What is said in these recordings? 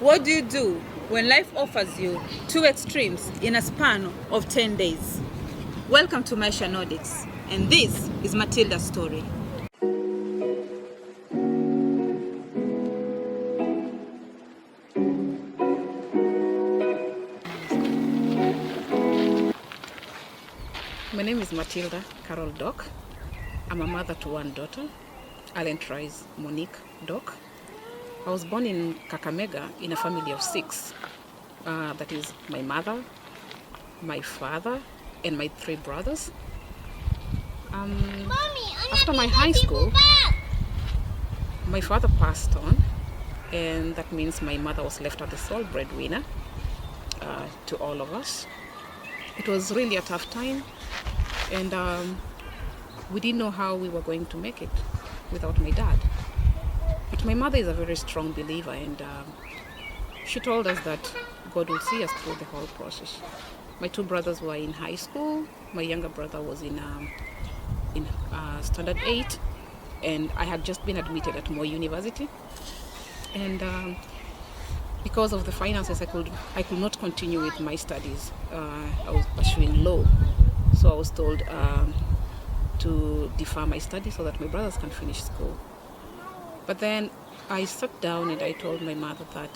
What do you do when life offers you two extremes in a span of 10 days? Welcome to Maisha Nordics, and this is Matilda's story. My name is Matilda Carol Doc. I'm a mother to one daughter, Allen Tries Monique Doc. I was born in Kakamega in a family of 6. That is my mother, my father, and my 3 brothers. After my high school, my father passed on, and that means my mother was left as the sole breadwinner to all of us. It was really a tough time, and we didn't know how we were going to make it without my dad. But my mother is a very strong believer, and she told us that God will see us through the whole process. My 2 brothers were in high school. My younger brother was in standard 8, and I had just been admitted at Moi University. And because of the finances, I could not continue with my studies. I was pursuing law, so I was told to defer my studies so that my brothers can finish school. But then I sat down and I told my mother that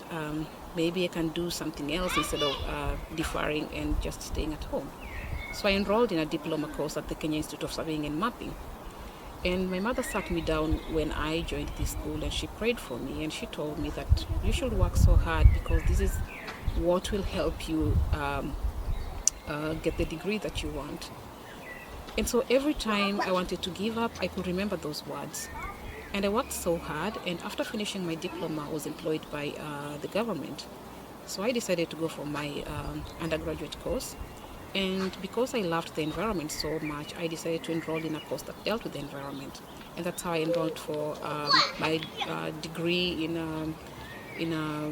maybe I can do something else instead of deferring and just staying at home. So I enrolled in a diploma course at the Kenya Institute of Surveying and Mapping. And my mother sat me down when I joined this school, and she prayed for me, and she told me that you should work so hard because this is what will help you get the degree that you want. And so every time I wanted to give up, I could remember those words. And I worked so hard, and after finishing my diploma, I was employed by the government. So I decided to go for my undergraduate course. And because I loved the environment so much, I decided to enroll in a course that dealt with the environment. And that's how I enrolled for my degree in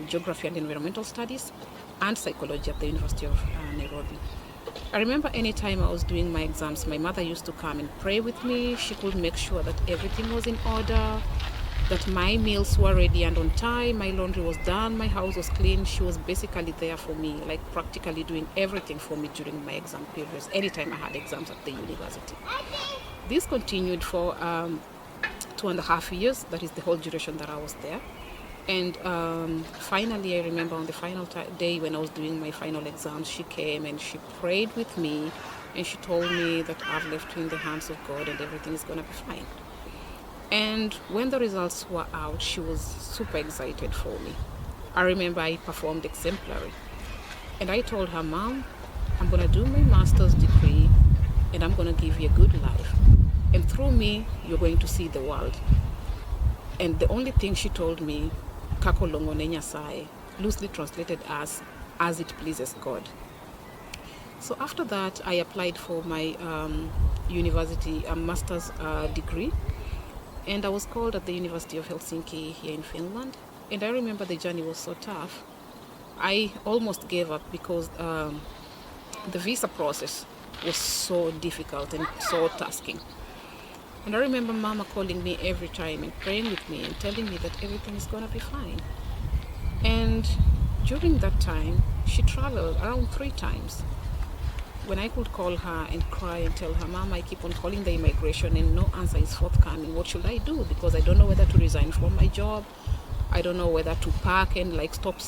Geography and Environmental Studies and Psychology at the University of Nairobi. I remember any time I was doing my exams, my mother used to come and pray with me. She could make sure that everything was in order, that my meals were ready and on time, my laundry was done, my house was clean. She was basically there for me, like practically doing everything for me during my exam periods, anytime I had exams at the university. This continued for 2.5 years. That is the whole duration that I was there. And finally, I remember on the final day when I was doing my final exams, she came and she prayed with me, and she told me that I've left you in the hands of God and everything is going to be fine. And when the results were out, she was super excited for me. I remember I performed exemplary. And I told her, Mom, I'm going to do my master's degree and I'm going to give you a good life. And through me, you're going to see the world. And the only thing she told me, Kako Longone Nyasaye, loosely translated as it pleases God. So after that, I applied for my university master's degree. And I was called at the University of Helsinki here in Finland. And I remember the journey was so tough. I almost gave up because the visa process was so difficult and so tasking. And I remember Mama calling me every time and praying with me and telling me that everything is going to be fine. And during that time, she traveled around 3 times. When I could call her and cry and tell her, Mom, I keep on calling the immigration and no answer is forthcoming. What should I do? Because I don't know whether to resign from my job. I don't know whether to pack and stop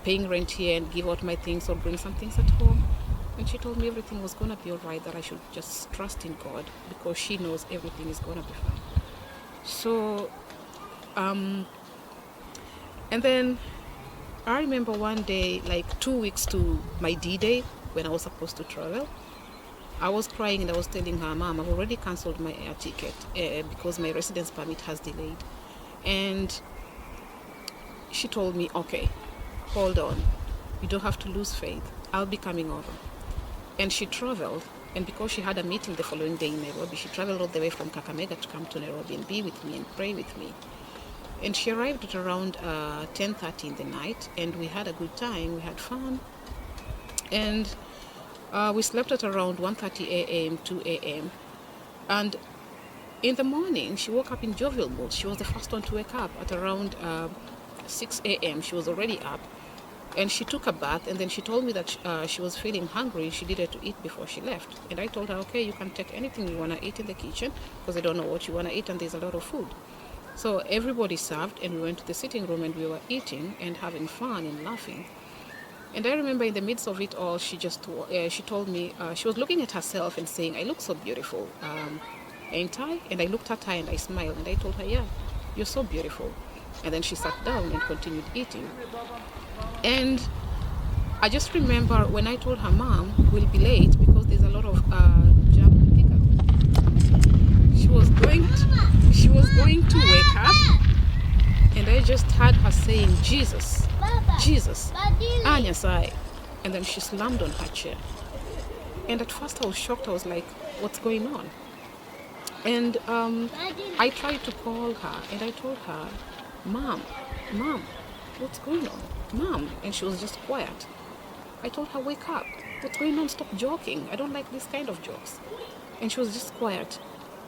paying rent here and give out my things or bring some things at home. And she told me everything was going to be all right, that I should just trust in God because she knows everything is going to be fine. So, and then I remember one day, 2 weeks to my D-Day, when I was supposed to travel, I was crying and I was telling her, Mom, I've already cancelled my air ticket because my residence permit has delayed. And she told me, okay, hold on. You don't have to lose faith. I'll be coming over. And she traveled, and because she had a meeting the following day in Nairobi, she traveled all the way from Kakamega to come to Nairobi and be with me and pray with me. And she arrived at around 10:30 in the night, and we had a good time. We had fun. And we slept at around 1:30 a.m., 2 a.m. And in the morning, she woke up in jovial mood. She was the first one to wake up at around 6 a.m. She was already up. And she took a bath, and then she told me that she was feeling hungry. She needed to eat before she left. And I told her, okay, you can take anything you want to eat in the kitchen, because I don't know what you want to eat, and there's a lot of food. So everybody served, and we went to the sitting room, and we were eating and having fun and laughing. And I remember in the midst of it all, she told me, she was looking at herself and saying, I look so beautiful, ain't I? And I looked at her and I smiled, and I told her, yeah, you're so beautiful. And then she sat down and continued eating. And I just remember when I told her, Mom, we'll be late because there's a lot of jam and pickup. She was going to wake up, and I just heard her saying, Jesus, Jesus, Anyasai. And then she slammed on her chair. And at first I was shocked. I was like, what's going on? And I tried to call her, and I told her, Mom, what's going on? Mom. And she was just quiet. I told her, wake up. What's going on? Stop joking. I don't like this kind of jokes. And she was just quiet.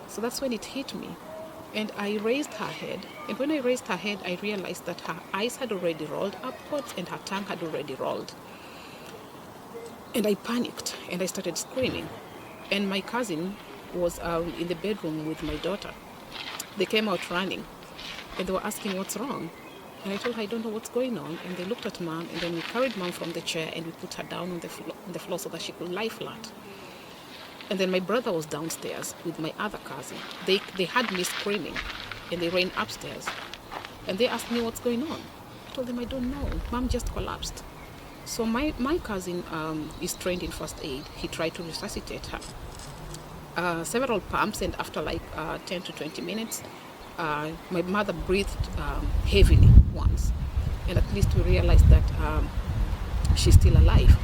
So that's when it hit me. And I raised her head. And when I raised her head, I realized that her eyes had already rolled upwards and her tongue had already rolled. And I panicked and I started screaming. And my cousin was in the bedroom with my daughter. They came out running and they were asking what's wrong. And I told her, I don't know what's going on. And they looked at Mom, and then we carried Mom from the chair and we put her down on the floor so that she could lie flat. And then my brother was downstairs with my other cousin. They had me screaming, and they ran upstairs. And they asked me what's going on. I told them, I don't know. Mom just collapsed. So my cousin is trained in first aid. He tried to resuscitate her. Several pumps, and after like 10 to 20 minutes, my mother breathed heavily once. And at least we realized that she's still alive.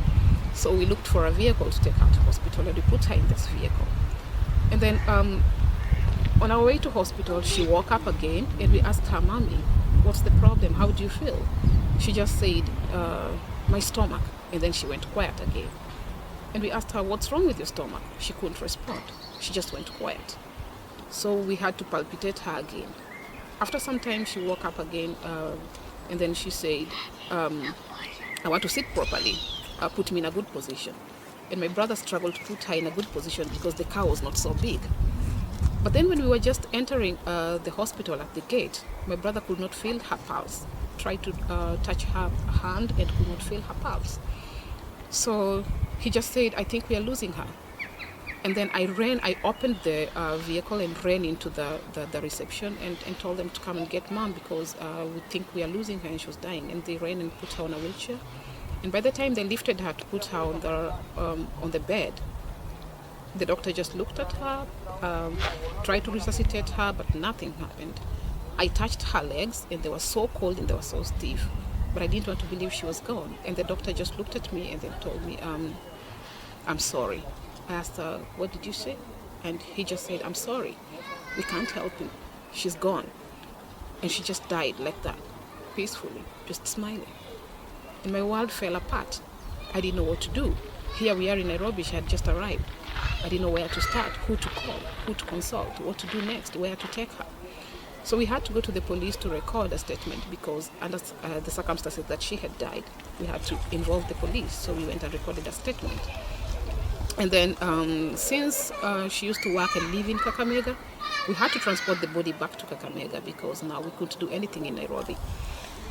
So we looked for a vehicle to take her to hospital, and we put her in this vehicle. And then on our way to hospital, she woke up again, and we asked her, Mommy, what's the problem? How do you feel? She just said, my stomach. And then she went quiet again. And we asked her, what's wrong with your stomach? She couldn't respond. She just went quiet. So we had to palpitate her again. After some time, she woke up again, and then she said, I want to sit properly. Put me in a good position. And my brother struggled to put her in a good position because the car was not so big. But then when we were just entering the hospital at the gate, my brother could not feel her pulse. Tried to touch her hand and could not feel her pulse. So he just said, I think we are losing her. And then I opened the vehicle and ran into the reception and told them to come and get Mom because we think we are losing her and she was dying. And they ran and put her on a wheelchair. And by the time they lifted her to put her on the bed, the doctor just looked at her, tried to resuscitate her, but nothing happened. I touched her legs, and they were so cold and they were so stiff, but I didn't want to believe she was gone. And the doctor just looked at me and then told me, I'm sorry. I asked her, what did you say? And he just said, I'm sorry. We can't help you. She's gone. And she just died like that, peacefully, just smiling. And my world fell apart. I didn't know what to do. Here we are in Nairobi. She had just arrived. I didn't know where to start, who to call, who to consult, what to do next, where to take her. So we had to go to the police to record a statement because under the circumstances that she had died, we had to involve the police. So we went and recorded a statement. And then since she used to work and live in Kakamega, we had to transport the body back to Kakamega because now we couldn't do anything in Nairobi.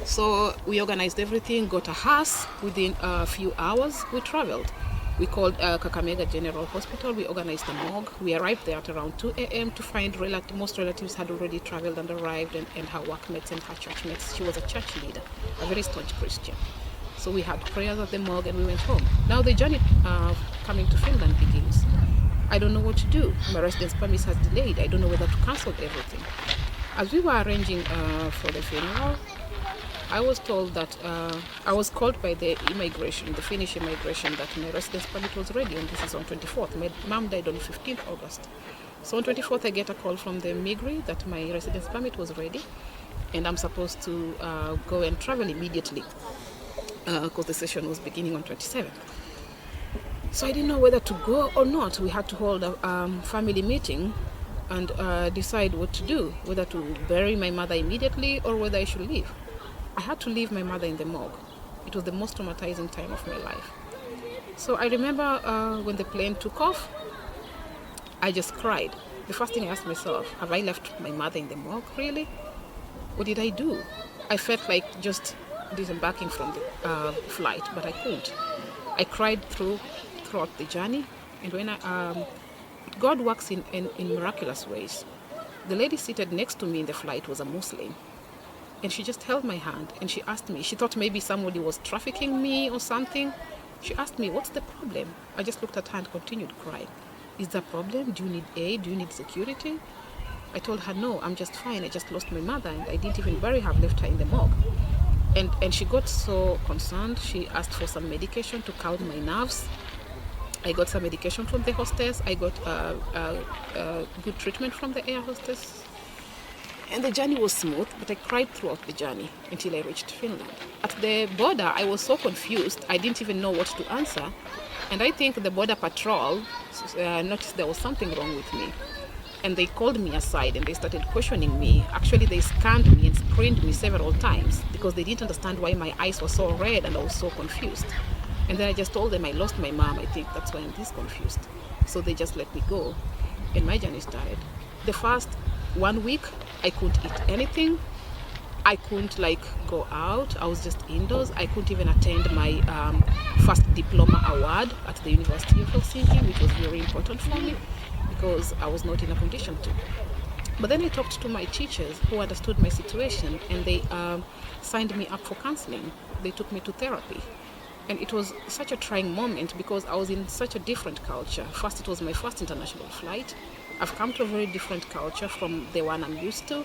So we organized everything, got a hearse. Within a few hours, we traveled. We called Kakamega General Hospital. We organized the morgue. We arrived there at around 2 a.m. to find most relatives had already traveled and arrived, and her workmates and her churchmates. She was a church leader, a very staunch Christian. So we had prayers at the morgue and we went home. Now the journey coming to Finland begins. I don't know what to do. My residence permit has delayed. I don't know whether to cancel everything. As we were arranging for the funeral, I was told that I was called by the immigration, the Finnish immigration, that my residence permit was ready, and this is on 24th. My mom died on 15th August. So on 24th, I get a call from the Migri that my residence permit was ready, and I'm supposed to go and travel immediately because the session was beginning on 27th. So I didn't know whether to go or not. We had to hold a family meeting and decide what to do, whether to bury my mother immediately or whether I should leave. I had to leave my mother in the morgue It was the most traumatizing time of my life. So I remember when the plane took off, I just cried. The first thing I asked myself, have I left my mother in the morgue, really? What did I do? I felt like just disembarking from the flight, but I couldn't. I cried throughout the journey, and when God works in miraculous ways. The lady seated next to me in the flight was a Muslim, and she just held my hand and she asked me, she thought maybe somebody was trafficking me or something. She asked me, what's the problem? I just looked at her and continued crying. Is there a problem? Do you need aid? Do you need security? I told her, no, I'm just fine. I just lost my mother and I didn't even bury her. I've left her in the morgue. And she got so concerned. She asked for some medication to calm my nerves. I got some medication from the hostess. I got good treatment from the air hostess. And the journey was smooth, but I cried throughout the journey until I reached Finland. At the border, I was so confused. I didn't even know what to answer. And I think the border patrol noticed there was something wrong with me. And they called me aside and they started questioning me. Actually, they scanned me and screened me several times because they didn't understand why my eyes were so red and I was so confused. And then I just told them I lost my mom. I think that's why I'm this confused. So they just let me go. And my journey started. The first 1 week, I couldn't eat anything. I couldn't go out. I was just indoors. I couldn't even attend my first diploma award at the University of Helsinki, which was very important for me because I was not in a condition to. But then I talked to my teachers who understood my situation, and they signed me up for counseling. They took me to therapy. And it was such a trying moment because I was in such a different culture. First, it was my first international flight. I've come to a very different culture from the one I'm used to.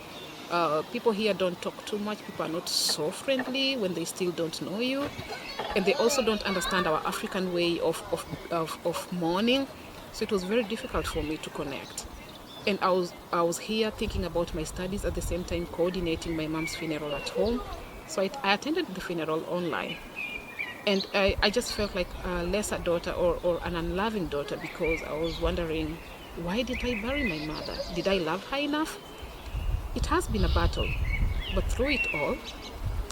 People here don't talk too much. People are not so friendly when they still don't know you. And they also don't understand our African way of mourning. So it was very difficult for me to connect. And I was here thinking about my studies at the same time coordinating my mom's funeral at home. So I attended the funeral online. And I just felt like a lesser daughter or an unloving daughter because I was wondering, why did I bury my mother? Did I love her enough? It has been a battle, but through it all,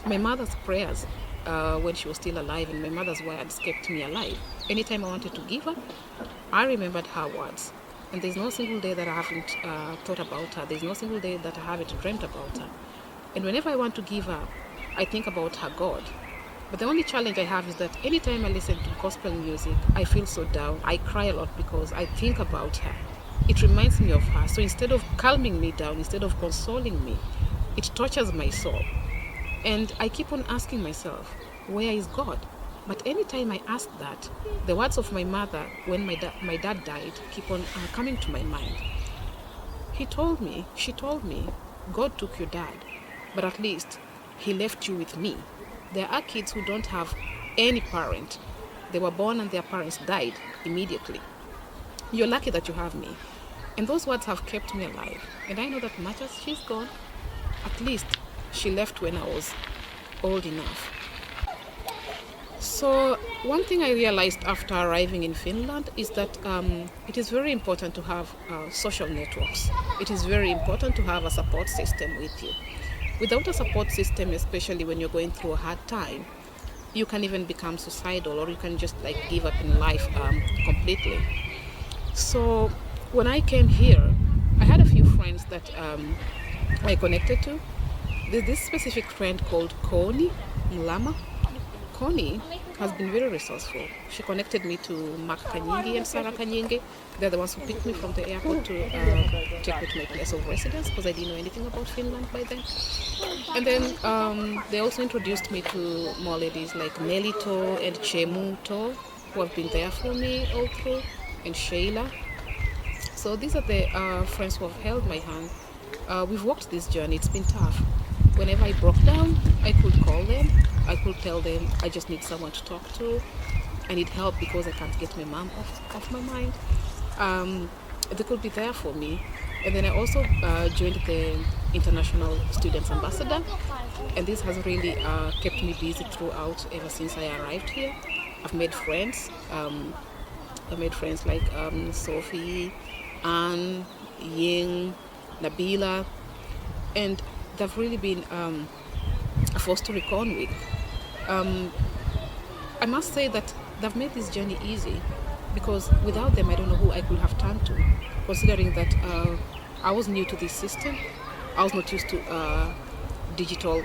my mother's prayers when she was still alive and my mother's words kept me alive. Anytime I wanted to give up, I remembered her words. And there's no single day that I haven't thought about her. There's no single day that I haven't dreamt about her. And whenever I want to give up, I think about her God. But the only challenge I have is that anytime I listen to gospel music, I feel so down. I cry a lot because I think about her. It reminds me of her. So instead of calming me down, instead of consoling me, it tortures my soul. And I keep on asking myself, where is God? But anytime I ask that, the words of my mother when my dad died keep on coming to my mind. She told me, God took your dad, but at least he left you with me. There are kids who don't have any parent. They were born and their parents died immediately. You're lucky that you have me. And those words have kept me alive. And I know that much as she's gone, at least she left when I was old enough. So one thing I realized after arriving in Finland is that it is very important to have social networks. It is very important to have a support system with you. Without a support system, especially when you're going through a hard time, you can even become suicidal or you can just give up in life completely. So when I came here, I had a few friends that I connected to. There's this specific friend called Koni Mlama. Koni has been very resourceful. She connected me to Mark Kanyingi and Sarah Kanyingi. They're the ones who picked me from the airport to take me to my place of residence because I didn't know anything about Finland by then. And then they also introduced me to more ladies like Nelito and Chemuto, who have been there for me all through, and Sheila. So these are the friends who have held my hand. We've walked this journey. It's been tough. Whenever I broke down, I could call them. I could tell them I just need someone to talk to. I need help because I can't get my mom off my mind. They could be there for me. And then I also joined the International Students Ambassador. And this has really kept me busy throughout ever since I arrived here. I've made friends. I've made friends like Sophie, Anne, Ying, Nabila. And they've really been a force to reckon with. I must say that they've made this journey easy, because without them, I don't know who I could have turned to, considering that I was new to this system. I was not used to digital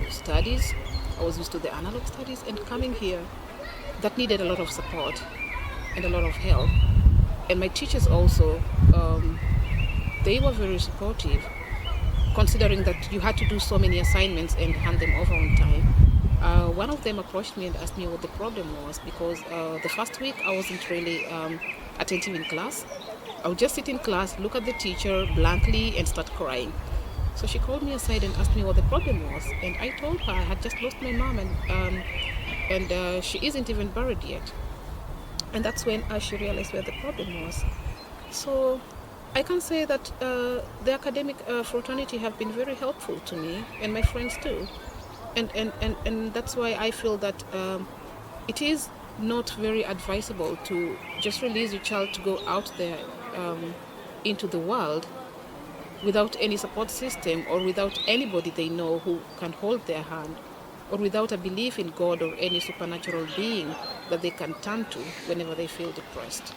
studies. I was used to the analog studies, and coming here, that needed a lot of support and a lot of help. And my teachers also, they were very supportive, considering that you had to do so many assignments and hand them over on time. One of them approached me and asked me what the problem was, because the first week I wasn't really attentive in class. I would just sit in class, look at the teacher blankly, and start crying. So she called me aside and asked me what the problem was, and I told her I had just lost my mom, and she isn't even buried yet. And that's when she realized where the problem was. So I can say that the academic fraternity have been very helpful to me and my friends too. And that's why I feel that it is not very advisable to just release your child to go out there into the world without any support system, or without anybody they know who can hold their hand, or without a belief in God or any supernatural being that they can turn to whenever they feel depressed.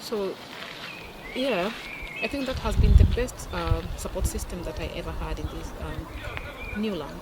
So yeah, I think that has been the best support system that I ever had in this new land.